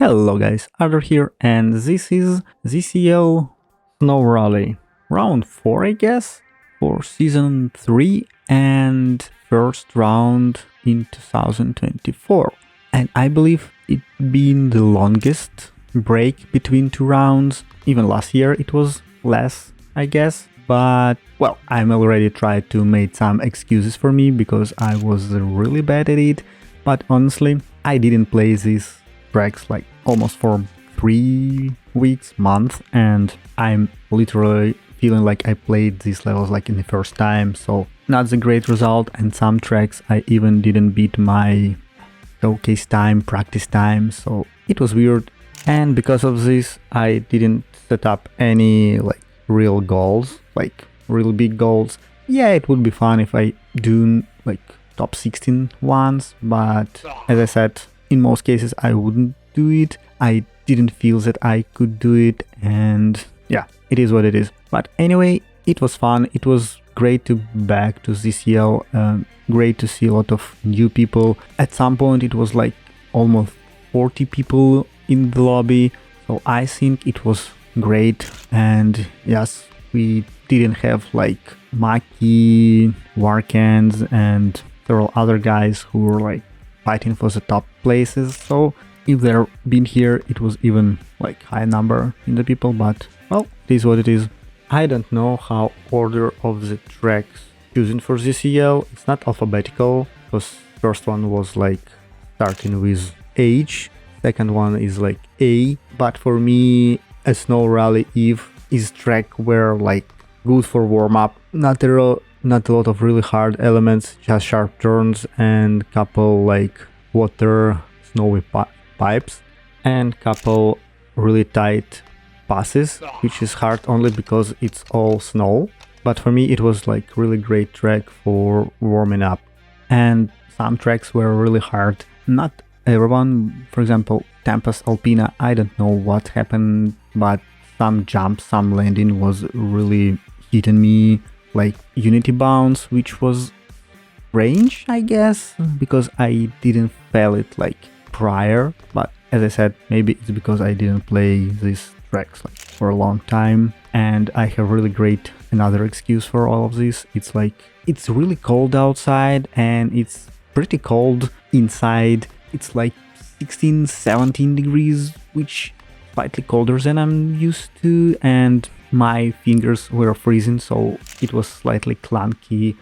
Hello guys, Adler here, and this is ZSL Snow Rally, round 4 I guess, for season 3 and first round in 2024. And I believe it been the longest break between two rounds. Even last year it was less, I guess. But, well, I'm already tried to make some excuses for me because I was really bad at it. But honestly, I didn't play these tracks like almost for 3 weeks, month, and I'm literally feeling like I played these levels like in the first time, so not the great result. And some tracks I even didn't beat my showcase time, practice time, so it was weird. And because of this, I didn't set up any like real goals, like real big goals. Yeah, it would be fun if I do like top 16 once, but as I said, in most cases I wouldn't do it. I didn't feel that I could do it, and yeah, it is what it is. But anyway, it was fun. It was great to back to ZSL. Great to see a lot of new people. At some point it was like almost 40 people in the lobby, so I think it was great. And yes, we didn't have like Maki, Warkans, and several other guys who were like fighting for the top places, so if they're been here, it was even like high number in the people, but well, it is what it is. I don't know how order of the tracks chosen for ZSL. It's not alphabetical, because first one was like starting with H, second one is like A, but for me, a Snow Rally Eve is track where like good for warm-up, not a lot of really hard elements, just sharp turns and couple like water, snowy pipes, and couple really tight passes, which is hard only because it's all snow. But for me it was like really great track for warming up. And some tracks were really hard, not everyone. For example, Tempest Alpina, I don't know what happened, but some jump, some landing was really hitting me, like Unity Bounce, which was range, I guess, because I didn't feel it like prior. But as I said, maybe it's because I didn't play these tracks like for a long time, and I have really great another excuse for all of this. It's like it's really cold outside and it's pretty cold inside. It's like 16-17 degrees, which slightly colder than I'm used to, and my fingers were freezing, so it was slightly clunky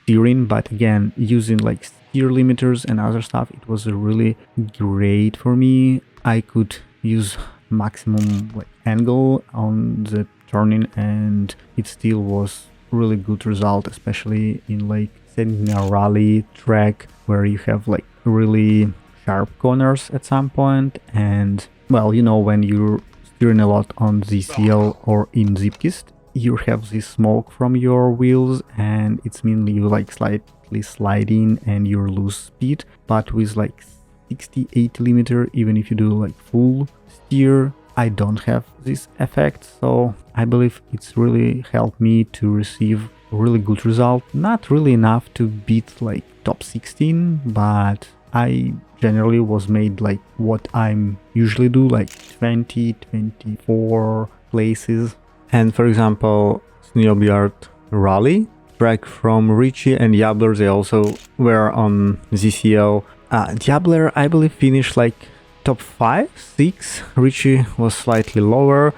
steering. But again, using like steer limiters and other stuff, it was really great for me. I could use maximum like angle on the turning, and it still was really good result, especially in like setting a rally track where you have like really sharp corners at some point. And well, you know, when you're steering a lot on ZSL or in Zipkist, you have this smoke from your wheels, and it's mainly you like slightly sliding and you lose speed. But with like 60-80 limiter, even if you do like full steer, I don't have this effect. So I believe it's really helped me to receive a really good result. Not really enough to beat like top 16, but I generally was made like what I'm usually do, like 20-24 places. And for example, Snowbird Rally track from Richie and Diabler, they also were on ZSL. Diabler, I believe, finished like top 5, 6. Richie was slightly lower,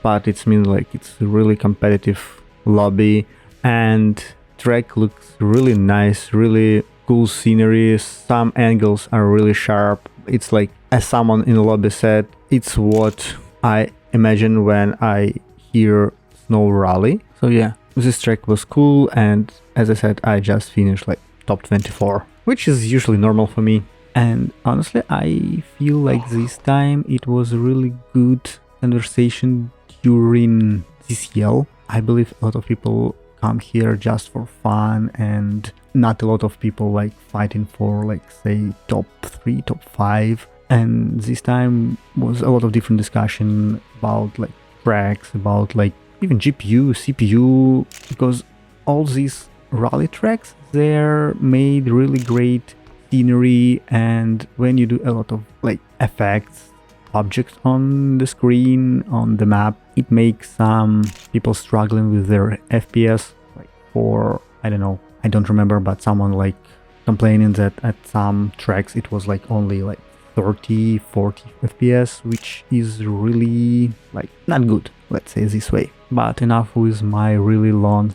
but it means like it's a really competitive lobby, and track looks really nice, really cool scenery. Some angles are really sharp. It's like, as someone in the lobby said, it's what I imagine when I hear Snow Rally. So yeah, this track was cool, and as I said, I just finished like top 24, which is usually normal for me. And honestly, I feel like this time it was a really good conversation during ZSL. I believe a lot of people come here just for fun, and not a lot of people like fighting for like say top 3, top 5. And this time was a lot of different discussion about like tracks, about like even GPU, CPU, because all these rally tracks, they're made really great scenery, and when you do a lot of like effects, objects on the screen, on the map. It makes some people struggling with their FPS, like for, I don't know, I don't remember, but someone like complaining that at some tracks it was like only like 30, 40 FPS, which is really like not good, let's say this way. But enough with my really long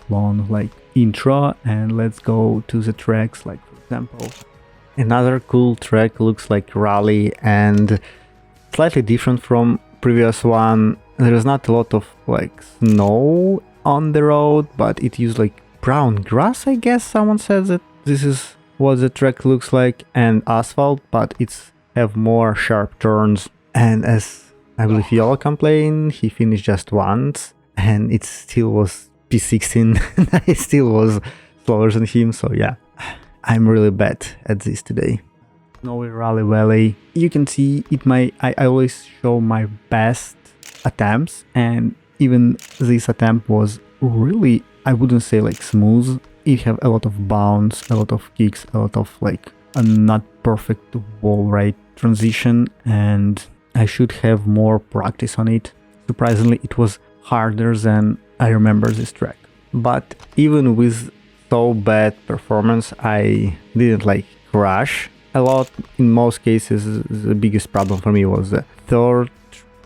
like intro, and let's go to the tracks. Like for example, another cool track looks like Rally and slightly different from previous one. There is not a lot of like snow on the road, but it used like brown grass, I guess someone said that this is what the track looks like, and asphalt, but it's have more sharp turns. And as I believe Yolo complained, he finished just once and it still was P16 and I still was slower than him, so yeah, I'm really bad at this today. Snowy Rally Valley, you can see it I always show my best attempts, and even this attempt was really, I wouldn't say like smooth. It have a lot of bounce, a lot of kicks, a lot of like a not perfect wall right transition, and I should have more practice on it. Surprisingly, it was harder than I remember this track. But even with so bad performance, I didn't like crash a lot. In most cases, the biggest problem for me was the third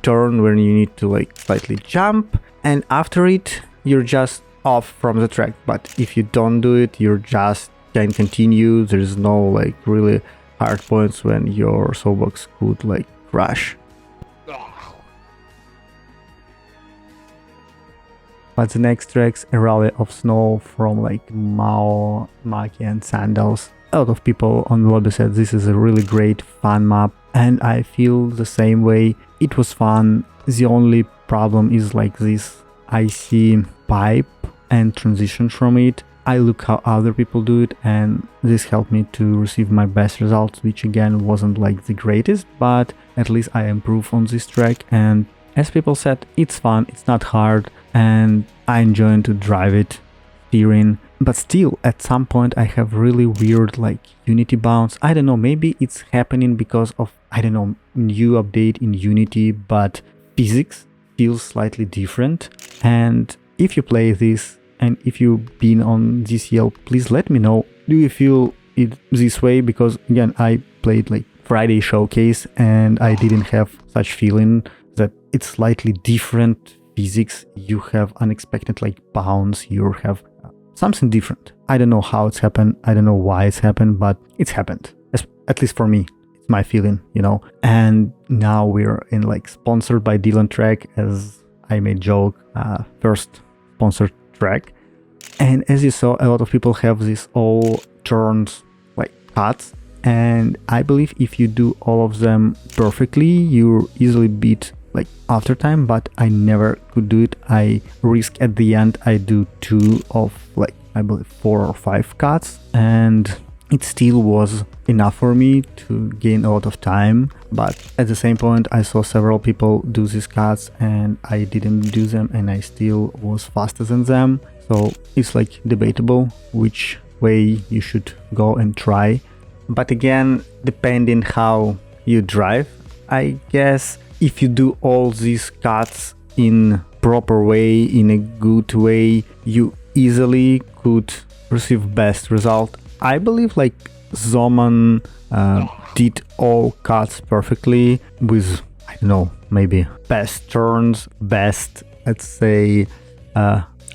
turn when you need to like slightly jump, and after it you're just off from the track. But if you don't do it, you're just can continue. There's no like really hard points when your soapbox could like crash. But the next track's a rally of snow from like Mao, Maki and Sandals. A lot of people on the lobby said this is a really great fun map, and I feel the same way. It was fun. The only problem is like this icy pipe and transition from it. I look how other people do it, and this helped me to receive my best results, which again wasn't like the greatest, but at least I improved on this track. And as people said, it's fun, it's not hard, and I enjoy to drive it, steering. But still, at some point I have really weird like Unity bounce. I don't know, maybe it's happening because of, I don't know, new update in Unity, but physics feels slightly different. And if you play this, and if you've been on ZSL, please let me know, do you feel it this way? Because again, I played like Friday showcase and I didn't have such feeling that it's slightly different physics. You have unexpected like bounce, you have something different. I don't know how it's happened, I don't know why it's happened, but it's happened. At least for me, it's my feeling, you know. And now we're in like sponsored by Dylan track, as I made joke, first sponsored track. And as you saw, a lot of people have these all turns like cuts, and I believe if you do all of them perfectly, you easily beat like after time, but I never could do it. I risk at the end I do 2 of like I believe 4 or 5 cuts, and it still was enough for me to gain a lot of time. But at the same point I saw several people do these cuts and I didn't do them, and I still was faster than them. So it's like debatable which way you should go and try. But again, depending how you drive, I guess if you do all these cuts in proper way, in a good way, you easily could receive best result. I believe like Zoman did all cuts perfectly with, I don't know, maybe best turns, best, let's say,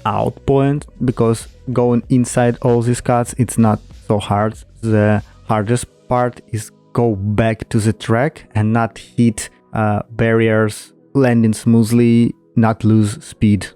out point, because going inside all these cuts, it's not so hard. The hardest part is go back to the track and not hit barriers, landing smoothly, not lose speed.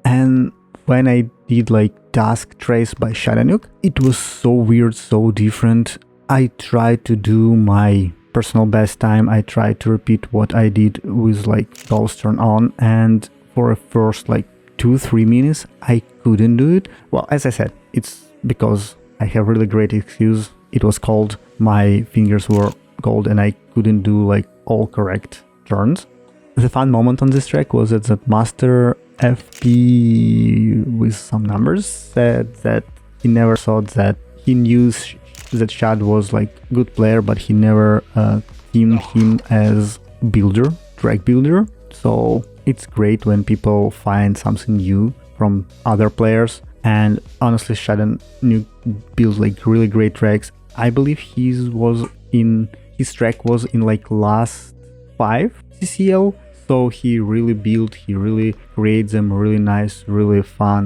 And when I did like Dusk Trace by Shadanuk, it was so weird, so different. I tried to do my personal best time. I tried to repeat what I did with like Ghost Turn on, and for a first like 2-3 minutes I couldn't do it. Well, as I said, it's because I have really great excuse. It was cold, my fingers were cold, and I couldn't do like all correct turns. The fun moment on this track was that the master FP with some numbers said that he never thought that he knew that Shad was like good player, but he never deemed him as builder track builder, so it's great when people find something new from other players. And honestly, Shadow Nuke builds like really great tracks. I believe his track was in like last 5 ZSL, so he really creates them really nice, really fun,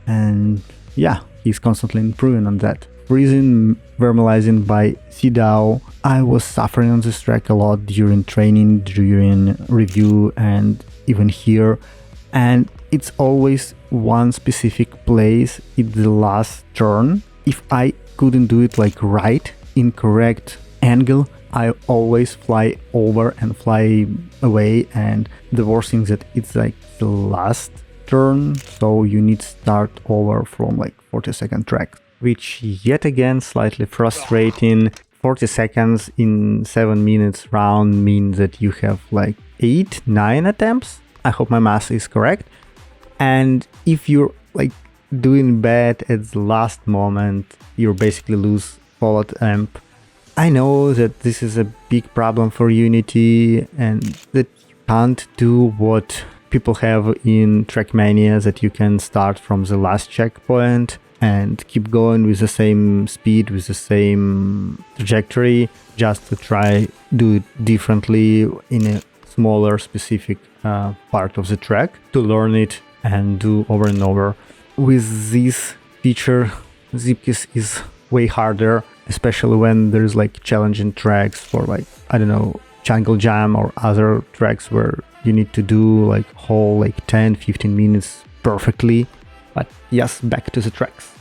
and yeah, he's constantly improving on that. Freezing Vermalizing by CDAO. I was suffering on this track a lot during training, during review, and even here. And it's always one specific place in the last turn. If I couldn't do it like right, in correct angle, I always fly over and fly away. And the worst thing is that it's like the last turn, so you need to start over from like 40-second track, which yet again slightly frustrating. 40 seconds in 7 minutes round means that you have like 8-9 attempts. I hope my math is correct. And if you're like doing bad at the last moment, you basically lose full attempt. I know that this is a big problem for Unity and that you can't do what people have in Trackmania, that you can start from the last checkpoint and keep going with the same speed, with the same trajectory, just to try do it differently in a smaller specific part of the track to learn it and do over and over. With this feature, Zipkiss is way harder, especially when there's like challenging tracks for like, I don't know, Jungle Jam or other tracks where you need to do like whole like 10-15 minutes perfectly. But yes, back to the tracks.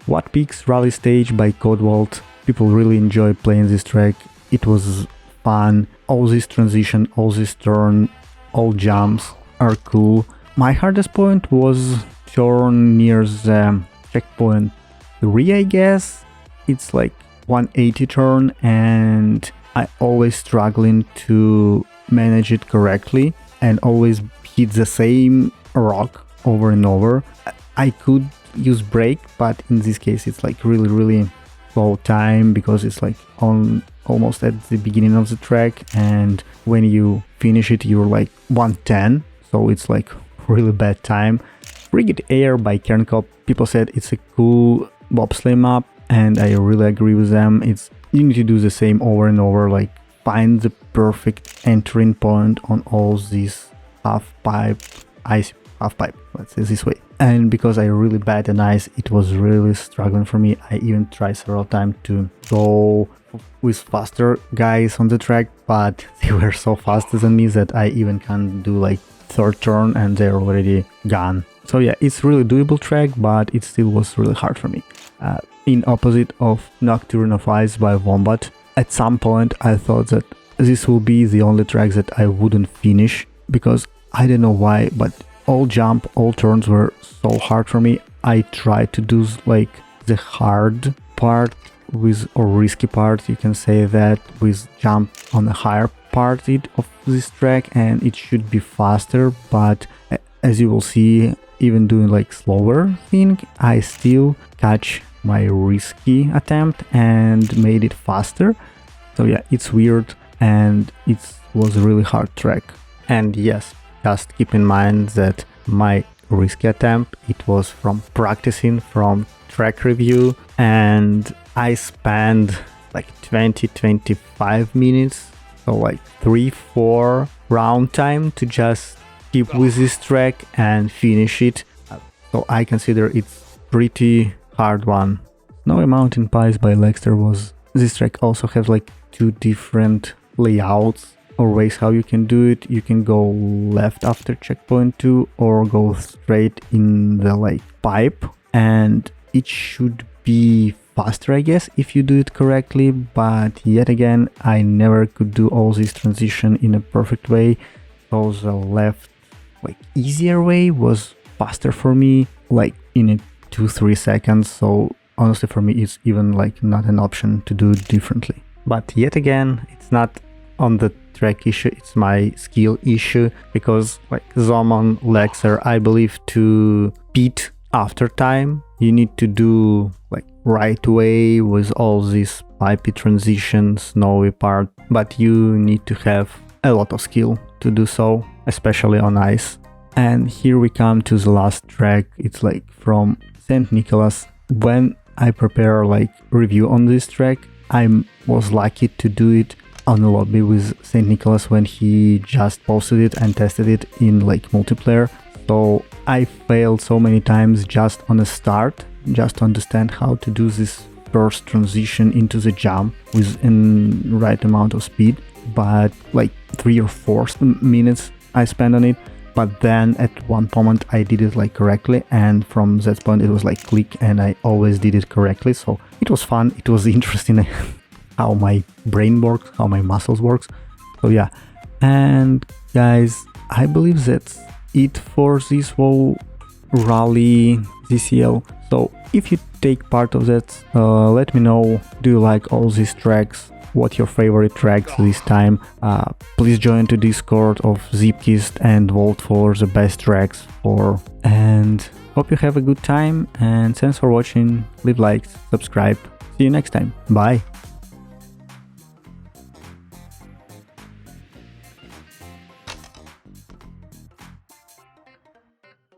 What Peaks Rally Stage by Codewalt. People really enjoy playing this track. It was fun. All this transition, all this turn, all jumps are cool. My hardest point was turn near the checkpoint 3, I guess. It's like 180 turn and I always struggling to manage it correctly and always hit the same rock over and over. I could use brake, but in this case it's like really slow time because it's like on almost at the beginning of the track, and when you finish it you're like 110, so it's like really bad time. Frigate Air by Kernkop. People said it's a cool bobsleigh map, and I really agree with them. It's you need to do the same over and over, like find the perfect entering point on all these ice half pipe, let's say this way. And because I really bad in ice, it was really struggling for me. I even tried several times to go with faster guys on the track, but they were so faster than me that I even can't do like third turn and they're already gone. So yeah, it's really doable track, but it still was really hard for me. In opposite of Nocturne of Ice by Wombat, at some point I thought that this will be the only track that I wouldn't finish, because I don't know why, but all jump, all turns were so hard for me. I tried to do like the hard part with, or risky part, you can say that, with jump on a higher part of this track, and it should be faster, but as you will see, even doing like slower thing, I still catch my risky attempt and made it faster. So yeah, it's weird and it was a really hard track. And yes, just keep in mind that my risky attempt, it was from practicing, from track review, and I spent like 20-25 minutes, so like 3-4 round time to just keep with this track and finish it. So I consider it's pretty hard one. Snowy Mountain Pies by Lexter was, this track also has like 2 different layouts or ways how you can do it. You can go left after checkpoint 2 or go straight in the like pipe, and it should be faster, I guess, if you do it correctly. But yet again, I never could do all this transition in a perfect way, so the left like easier way was faster for me, like in a 2-3 seconds. So honestly, for me it's even like not an option to do it differently. But yet again, it's not on the track issue, it's my skill issue, because like Zomon, Lexer, I believe to beat after time you need to do like right way with all these pipey transitions, snowy part, but you need to have a lot of skill to do so, especially on ice. And here we come to the last track. It's like from St. Nicholas. When I prepare like review on this track, I was lucky to do it on the lobby with St. Nicholas when he just posted it and tested it in like multiplayer. So I failed so many times just on the start, just to understand how to do this first transition into the jump with the right amount of speed. But like 3 or 4 minutes I spent on it. But then at one moment I did it like correctly, and from that point it was like click, and I always did it correctly. So it was fun, it was interesting how my brain works, how my muscles works. So yeah, and guys, I believe that's it for this whole rally ZCL. So if you take part of that, let me know, do you like all these tracks? What your favorite tracks this time? Please join the Discord of Zipkist and vote for the best tracks and hope you have a good time, and thanks for watching. Leave likes, subscribe. See you next time. Bye.